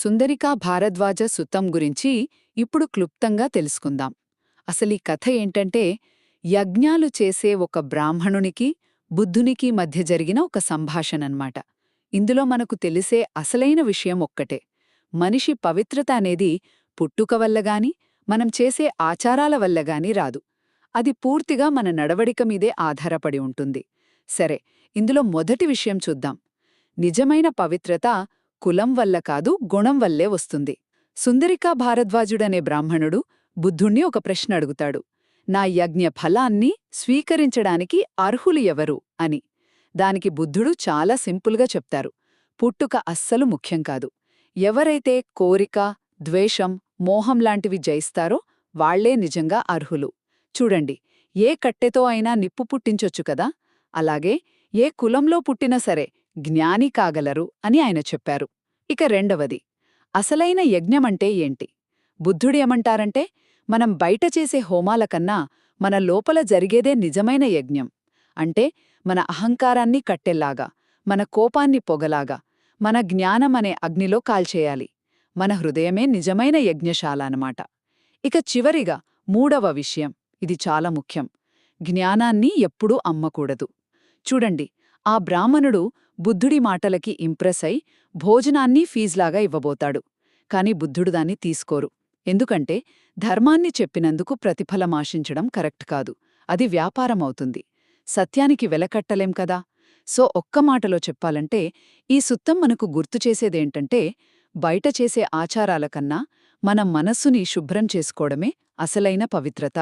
సుందరికా భారద్వాజ సుత్తం గురించి ఇప్పుడు క్లుప్తంగా తెలుసుకుందాం. అసలీ కథ ఏంటంటే, యజ్ఞాలు చేసే ఒక బ్రాహ్మణునికి, బుద్ధునికి మధ్య జరిగిన ఒక సంభాషణన్మాట. ఇందులో మనకు తెలిసే అసలైన విషయం ఒక్కటే. మనిషి పవిత్రత అనేది పుట్టుక వల్లగాని, మనం చేసే ఆచారాల వల్లగాని రాదు. అది పూర్తిగా మన నడవడిక మీదే ఆధారపడి ఉంటుంది. సరే, ఇందులో మొదటి విషయం చూద్దాం. నిజమైన పవిత్రత కులం వల్ల కాదు, గుణం వల్లే వస్తుంది. సుందరికా భారద్వాజుడనే బ్రాహ్మణుడు బుద్ధుణ్ణి ఒక ప్రశ్న అడుగుతాడు. నా యజ్ఞ ఫలాన్ని స్వీకరించడానికి అర్హులు ఎవరు అని. దానికి బుద్ధుడు చాలా సింపుల్గా చెప్తారు. పుట్టుక అస్సలు ముఖ్యం కాదు. ఎవరైతే కోరిక, ద్వేషం, మోహం లాంటివి జయిస్తారో వాళ్లే నిజంగా అర్హులు. చూడండి, ఏ కట్టెతో అయినా నిప్పు పుట్టించొచ్చు కదా, అలాగే ఏ కులంలో పుట్టినా సరే జ్ఞాని కాగలరు అని ఆయన చెప్పారు. ఇక రెండవది, అసలైన యజ్ఞమంటే ఏంటి? బుద్ధుడేమంటారంటే, మనం బయట చేసే హోమాల కన్నా మన లోపల జరిగేదే నిజమైన యజ్ఞం. అంటే మన అహంకారాన్ని కట్టెల్లాగా, మన కోపాన్ని పొగలాగా, మన జ్ఞానమనే అగ్నిలో కాల్చేయాలి. మన హృదయమే నిజమైన యజ్ఞశాల అన్నమాట. ఇక చివరిగా మూడవ విషయం, ఇది చాలా ముఖ్యం. జ్ఞానాన్ని ఎప్పుడూ అమ్మకూడదు. చూడండి, ఆ బ్రాహ్మణుడు బుద్ధుడి మాటలకి ఇంప్రెస్ అయి భోజనాన్ని ఫీజులాగా ఇవ్వబోతాడు. కాని బుద్ధుడు దాన్ని తీసుకోరు. ఎందుకంటే ధర్మాన్ని చెప్పినందుకు ప్రతిఫలమాశించడం కరెక్ట్ కాదు. అది వ్యాపారమవుతుంది. సత్యానికి వెలకట్టలేం కదా. సో ఒక్క మాటలో చెప్పాలంటే, ఈ సుత్తం మనకు గుర్తుచేసేదేంటంటే, బయట చేసే ఆచారాల కన్నా మన మనస్సుని శుభ్రం చేసుకోవడమే అసలైన పవిత్రత.